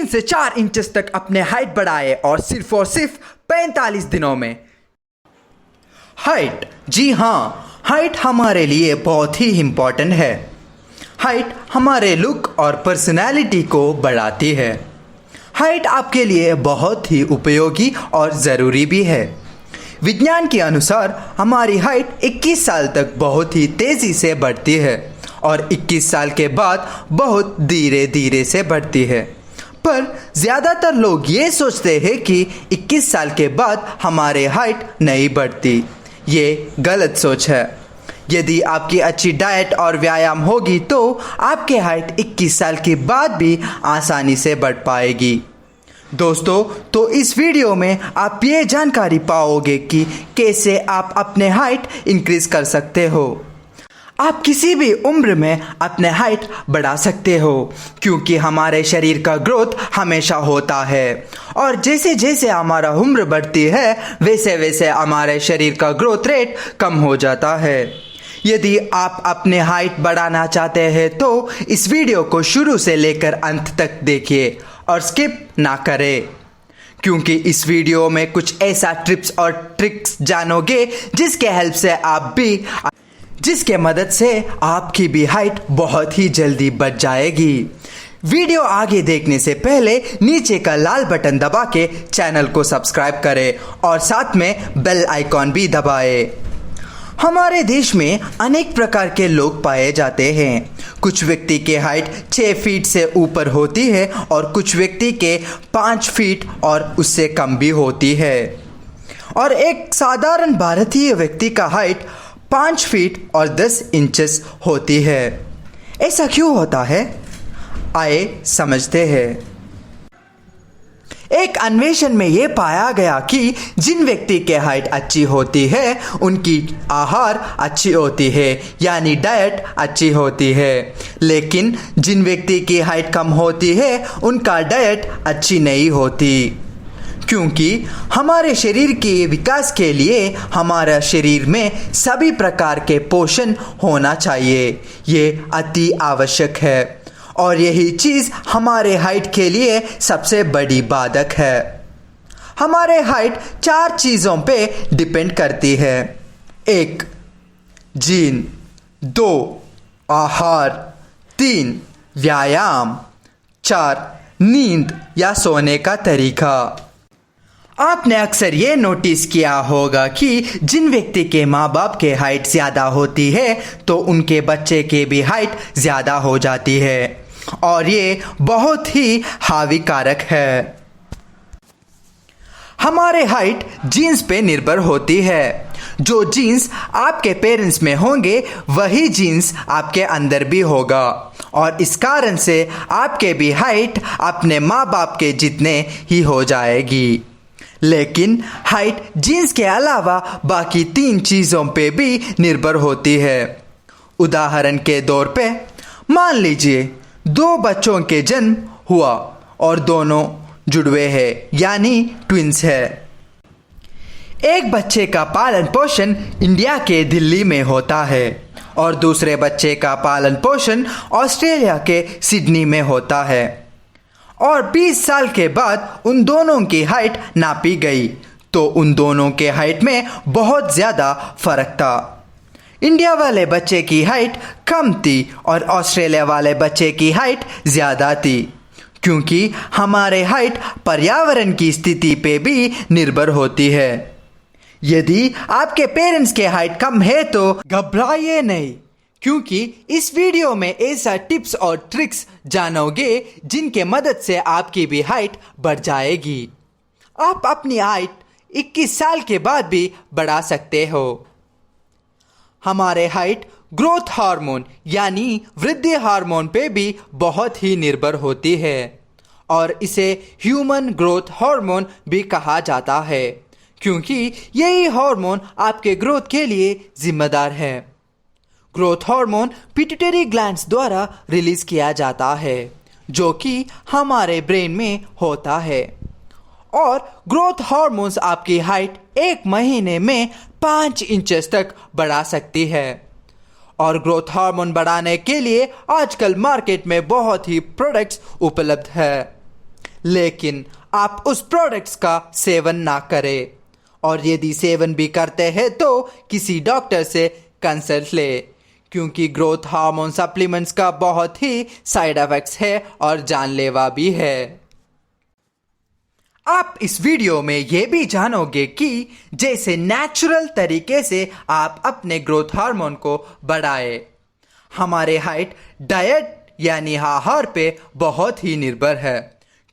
से 4 इंचेस तक अपने हाइट बढ़ाए और सिर्फ 45 दिनों में। हाइट, जी हाँ, हाइट हमारे लिए बहुत ही इम्पोर्टेंट है। हाइट हमारे लुक और पर्सनैलिटी को बढ़ाती है। हाइट आपके लिए बहुत ही उपयोगी और ज़रूरी भी है। विज्ञान के अनुसार हमारी हाइट 21 साल तक बहुत ही तेज़ी से बढ़ती है और 21 साल के बाद बहुत धीरे धीरे से बढ़ती है। पर ज़्यादातर लोग ये सोचते हैं कि 21 साल के बाद हमारे हाइट नहीं बढ़ती। ये गलत सोच है। यदि आपकी अच्छी डाइट और व्यायाम होगी तो आपके हाइट 21 साल के बाद भी आसानी से बढ़ पाएगी। दोस्तों, तो इस वीडियो में आप ये जानकारी पाओगे कि कैसे आप अपने हाइट इंक्रीज़ कर सकते हो। आप किसी भी उम्र में अपने हाइट बढ़ा सकते हो क्योंकि हमारे शरीर का ग्रोथ हमेशा होता है और जैसे जैसे हमारा उम्र बढ़ती है वैसे वैसे हमारे शरीर का ग्रोथ रेट कम हो जाता है। यदि आप अपने हाइट बढ़ाना चाहते हैं तो इस वीडियो को शुरू से लेकर अंत तक देखिए और स्किप ना करें, क्योंकि इस वीडियो में कुछ ऐसा टिप्स और ट्रिक्स जानोगे जिसके मदद से आपकी भी हाइट बहुत ही जल्दी बढ़ जाएगी। वीडियो आगे देखने से पहले नीचे का लाल बटन दबा के चैनल को सब्सक्राइब करें और साथ में बेल आइकॉन भी दबाएं। हमारे देश में अनेक प्रकार के लोग पाए जाते हैं। कुछ व्यक्ति के हाइट 6 फीट से ऊपर होती है और कुछ व्यक्ति के 5 फीट और उससे कम भी होती है और एक साधारण भारतीय व्यक्ति का हाइट 5 फीट और 10 इंचेस होती है। ऐसा क्यों होता है, आइए समझते हैं। एक अन्वेषण में यह पाया गया कि जिन व्यक्ति के हाइट अच्छी होती है उनकी आहार अच्छी होती है, यानी डाइट अच्छी होती है, लेकिन जिन व्यक्ति की हाइट कम होती है उनका डाइट अच्छी नहीं होती, क्योंकि हमारे शरीर के विकास के लिए हमारा शरीर में सभी प्रकार के पोषण होना चाहिए। ये अति आवश्यक है और यही चीज़ हमारे हाइट के लिए सबसे बड़ी बाधक है। हमारे हाइट 4 चीज़ों पे डिपेंड करती है। 1 जीन, 2 आहार, 3 व्यायाम, 4 नींद या सोने का तरीका। आपने अक्सर ये नोटिस किया होगा कि जिन व्यक्ति के माँ बाप के हाइट ज़्यादा होती है तो उनके बच्चे के भी हाइट ज़्यादा हो जाती है और ये बहुत ही हानिकारक है। हमारे हाइट जीन्स पे निर्भर होती है। जो जीन्स आपके पेरेंट्स में होंगे वही जीन्स आपके अंदर भी होगा और इस कारण से आपके भी हाइट अपने माँ बाप के जितने ही हो जाएगी। लेकिन हाइट जीन्स के अलावा बाकी 3 चीज़ों पे भी निर्भर होती है। उदाहरण के तौर पे मान लीजिए 2 बच्चों के जन्म हुआ और दोनों जुड़वे हैं यानी ट्विंस है। एक बच्चे का पालन पोषण इंडिया के दिल्ली में होता है और दूसरे बच्चे का पालन पोषण ऑस्ट्रेलिया के सिडनी में होता है और 20 साल के बाद उन दोनों की हाइट नापी गई तो उन दोनों के हाइट में बहुत ज़्यादा फ़र्क था। इंडिया वाले बच्चे की हाइट कम थी और ऑस्ट्रेलिया वाले बच्चे की हाइट ज़्यादा थी, क्योंकि हमारे हाइट पर्यावरण की स्थिति पे भी निर्भर होती है। यदि आपके पेरेंट्स के हाइट कम है तो घबराइए नहीं, क्योंकि इस वीडियो में ऐसा टिप्स और ट्रिक्स जानोगे जिनके मदद से आपकी भी हाइट बढ़ जाएगी। आप अपनी हाइट 21 साल के बाद भी बढ़ा सकते हो। हमारे हाइट ग्रोथ हार्मोन यानी वृद्धि हार्मोन पे भी बहुत ही निर्भर होती है और इसे ह्यूमन ग्रोथ हार्मोन भी कहा जाता है, क्योंकि यही हार्मोन आपके ग्रोथ के लिए जिम्मेदार है। ग्रोथ हार्मोन पिट्यूटरी ग्लैंड्स द्वारा रिलीज किया जाता है जो कि हमारे ब्रेन में होता है और ग्रोथ हार्मोन्स आपकी हाइट 1 महीने में 5 इंचेस तक बढ़ा सकती है। और ग्रोथ हार्मोन बढ़ाने के लिए आजकल मार्केट में बहुत ही प्रोडक्ट्स उपलब्ध है, लेकिन आप उस प्रोडक्ट्स का सेवन ना करें, और यदि सेवन भी करते हैं तो किसी डॉक्टर से कंसल्ट ले, क्योंकि ग्रोथ हार्मोन सप्लीमेंट्स का बहुत ही साइड इफेक्ट्स है और जानलेवा भी है। आप इस वीडियो में ये भी जानोगे कि जैसे नेचुरल तरीके से आप अपने ग्रोथ हार्मोन को बढ़ाए। हमारे हाइट डाइट यानी आहार पे बहुत ही निर्भर है,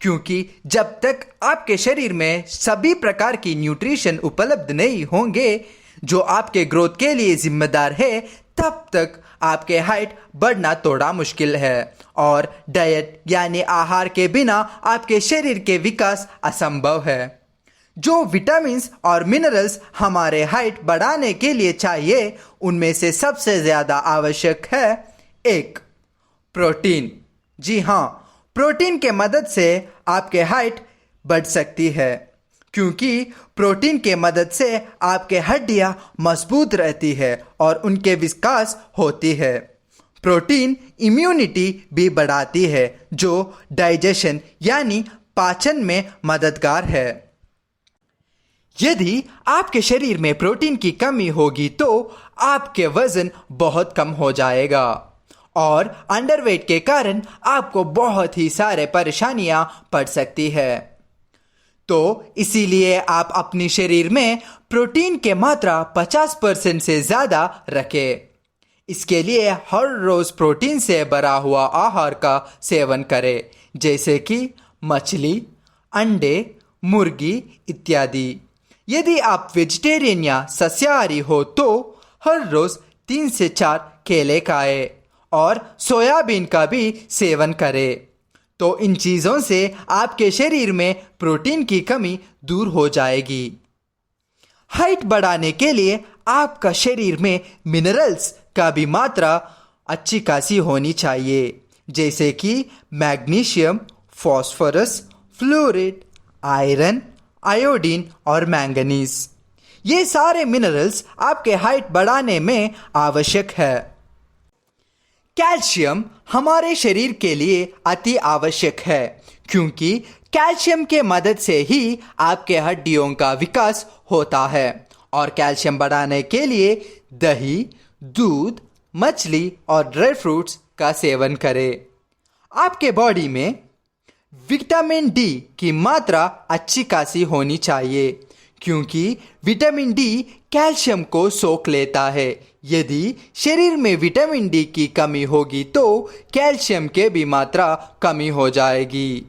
क्योंकि जब तक आपके शरीर में सभी प्रकार की न्यूट्रिशन उपलब्ध नहीं होंगे जो आपके ग्रोथ के लिए जिम्मेदार है, तब तक आपके हाइट बढ़ना थोड़ा मुश्किल है, और डाइट यानी आहार के बिना आपके शरीर के विकास असंभव है। जो विटामिन्स और मिनरल्स हमारे हाइट बढ़ाने के लिए चाहिए, उनमें से सबसे ज़्यादा आवश्यक है 1. प्रोटीन। जी हाँ, प्रोटीन के मदद से आपके हाइट बढ़ सकती है, क्योंकि प्रोटीन के मदद से आपके हड्डियां मजबूत रहती है और उनके विकास होती है। प्रोटीन इम्यूनिटी भी बढ़ाती है, जो डाइजेशन यानी पाचन में मददगार है। यदि आपके शरीर में प्रोटीन की कमी होगी तो आपके वजन बहुत कम हो जाएगा, और अंडरवेट के कारण आपको बहुत ही सारे परेशानियां पड़ सकती है। तो इसीलिए आप अपने शरीर में प्रोटीन के मात्रा 50% से ज़्यादा रखें। इसके लिए हर रोज़ प्रोटीन से भरा हुआ आहार का सेवन करें, जैसे कि मछली, अंडे, मुर्गी इत्यादि। यदि आप वेजिटेरियन या सस्याहारी हो तो हर रोज़ 3 से 4 केले खाएं और सोयाबीन का भी सेवन करें। तो इन चीज़ों से आपके शरीर में प्रोटीन की कमी दूर हो जाएगी। हाइट बढ़ाने के लिए आपका शरीर में मिनरल्स का भी मात्रा अच्छी खासी होनी चाहिए, जैसे कि magnesium, phosphorus, fluoride, iron, iodine और मैंगनीज। ये सारे मिनरल्स आपके हाइट बढ़ाने में आवश्यक है। कैल्शियम हमारे शरीर के लिए अति आवश्यक है, क्योंकि कैल्शियम के मदद से ही आपके हड्डियों का विकास होता है। और कैल्शियम बढ़ाने के लिए दही, दूध, मछली और ड्राई फ्रूट्स का सेवन करें। आपके बॉडी में विटामिन डी की मात्रा अच्छी खासी होनी चाहिए, क्योंकि विटामिन डी कैल्शियम को सोख लेता है। यदि शरीर में विटामिन डी की कमी होगी तो कैल्शियम के भी मात्रा कमी हो जाएगी,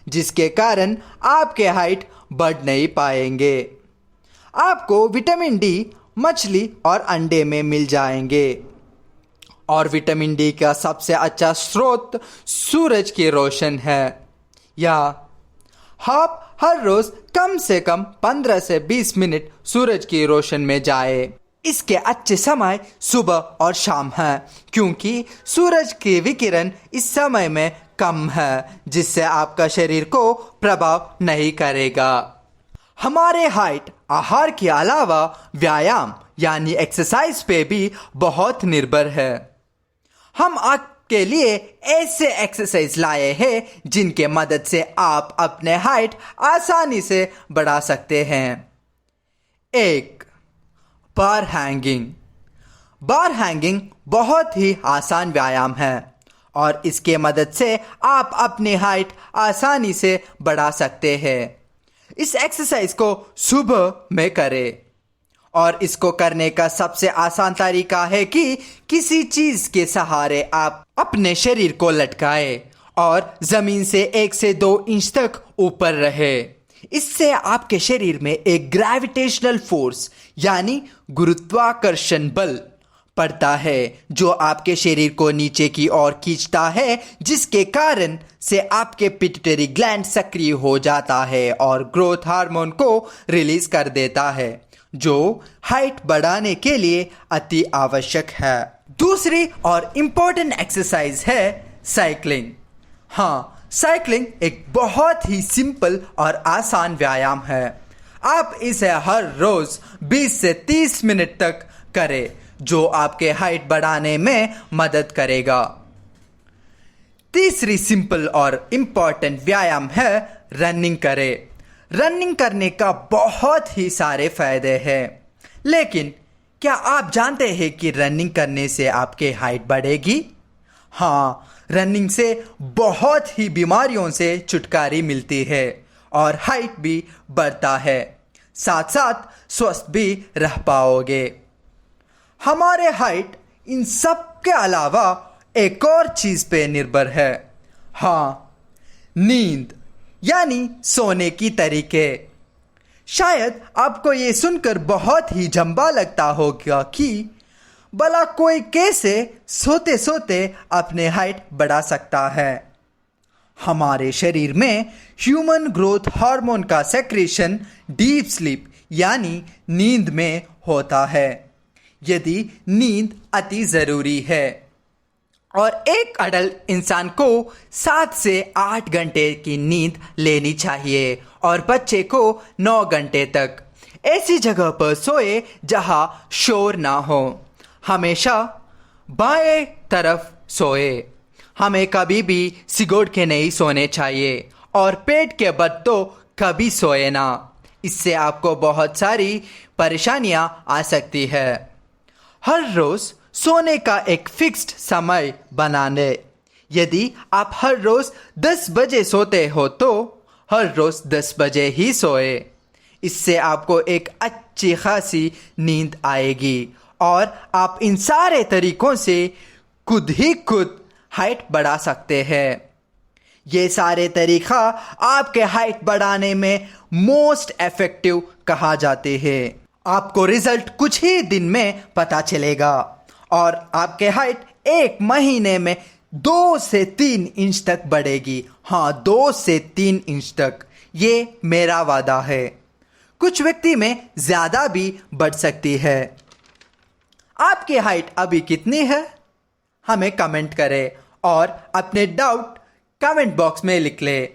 जिसके कारण आपके हाइट बढ़ नहीं पाएंगे। आपको विटामिन डी मछली और अंडे में मिल जाएंगे, और विटामिन डी का सबसे अच्छा स्रोत सूरज की रोशनी है। या आप हर रोज कम से कम 15 से 20 मिनट सूरज की रोशनी में जाए। इसके अच्छे समय सुबह और शाम है, क्योंकि सूरज की विकिरण इस समय में कम है, जिससे आपका शरीर को प्रभाव नहीं करेगा। हमारे हाइट आहार के अलावा व्यायाम यानी एक्सरसाइज पे भी बहुत निर्भर है। हम आपके लिए ऐसे एक्सरसाइज लाए हैं जिनके मदद से आप अपने हाइट आसानी से बढ़ा सकते हैं। 1. बार हैंगिंग। बार हैंगिंग बहुत ही आसान व्यायाम है, और इसके मदद से आप अपनी हाइट आसानी से बढ़ा सकते हैं। इस एक्सरसाइज को सुबह में करें, और इसको करने का सबसे आसान तरीका है कि किसी चीज के सहारे आप अपने शरीर को लटकाएं और जमीन से 1 से 2 इंच तक ऊपर रहे। इससे आपके शरीर में एक ग्रेविटेशनल फोर्स यानी गुरुत्वाकर्षण बल पड़ता है, जो आपके शरीर को नीचे की ओर खींचता है, जिसके कारण से आपके पिट्यूटरी ग्लैंड सक्रिय हो जाता है और ग्रोथ हार्मोन को रिलीज कर देता है, जो हाइट बढ़ाने के लिए अति आवश्यक है। दूसरी और इम्पोर्टेंट एक्सरसाइज है साइकिलिंग। हाँ, साइकिलिंग एक बहुत ही सिंपल और आसान व्यायाम है। आप इसे हर रोज 20 से 30 मिनट तक करें, जो आपके हाइट बढ़ाने में मदद करेगा। तीसरी सिंपल और इम्पॉर्टेंट व्यायाम है रनिंग करें। रनिंग करने का बहुत ही सारे फायदे हैं, लेकिन क्या आप जानते हैं कि रनिंग करने से आपके हाइट बढ़ेगी? हाँ, रनिंग से बहुत ही बीमारियों से छुटकारा मिलती है और हाइट भी बढ़ता है, साथ साथ स्वस्थ भी रह पाओगे। हमारे हाइट इन सब के अलावा एक और चीज पे निर्भर है। हाँ, नींद यानी सोने की तरीके। शायद आपको ये सुनकर बहुत ही जंबा लगता होगा कि भला कोई कैसे सोते सोते अपने हाइट बढ़ा सकता है। हमारे शरीर में ह्यूमन ग्रोथ हार्मोन का सेक्रेशन डीप स्लीप यानी नींद में होता है। यदि नींद अति जरूरी है और एक अडल्ट इंसान को 7 से 8 घंटे की नींद लेनी चाहिए और बच्चे को 9 घंटे तक। ऐसी जगह पर सोए जहां शोर ना हो। हमेशा बाएं तरफ सोए। हमें कभी भी सिकोड़ के नहीं सोने चाहिए और पेट के बल तो कभी सोए ना। इससे आपको बहुत सारी परेशानियां आ सकती है। हर रोज सोने का एक फिक्स्ड समय बनाने। यदि आप हर रोज 10 बजे सोते हो तो हर रोज 10 बजे ही सोए। इससे आपको एक अच्छी खासी नींद आएगी और आप इन सारे तरीकों से खुद हाइट बढ़ा सकते हैं। ये सारे तरीका आपके हाइट बढ़ाने में मोस्ट इफेक्टिव कहा जाते हैं। आपको रिजल्ट कुछ ही दिन में पता चलेगा और आपके हाइट 1 महीने में 2 से 3 इंच तक बढ़ेगी। हाँ, 2 से 3 इंच तक, ये मेरा वादा है। कुछ व्यक्ति में ज्यादा भी बढ़ सकती है। आपकी हाइट अभी कितनी है? हमें कमेंट करें और अपने डाउट कमेंट बॉक्स में लिख लें।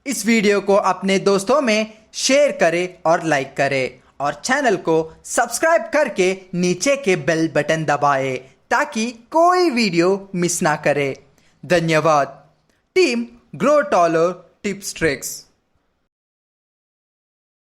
इस वीडियो को अपने दोस्तों में शेयर करें और लाइक करें और चैनल को सब्सक्राइब करके नीचे के बेल बटन दबाएं ताकि कोई वीडियो मिस ना करे। धन्यवाद। Team grow taller tips tricks.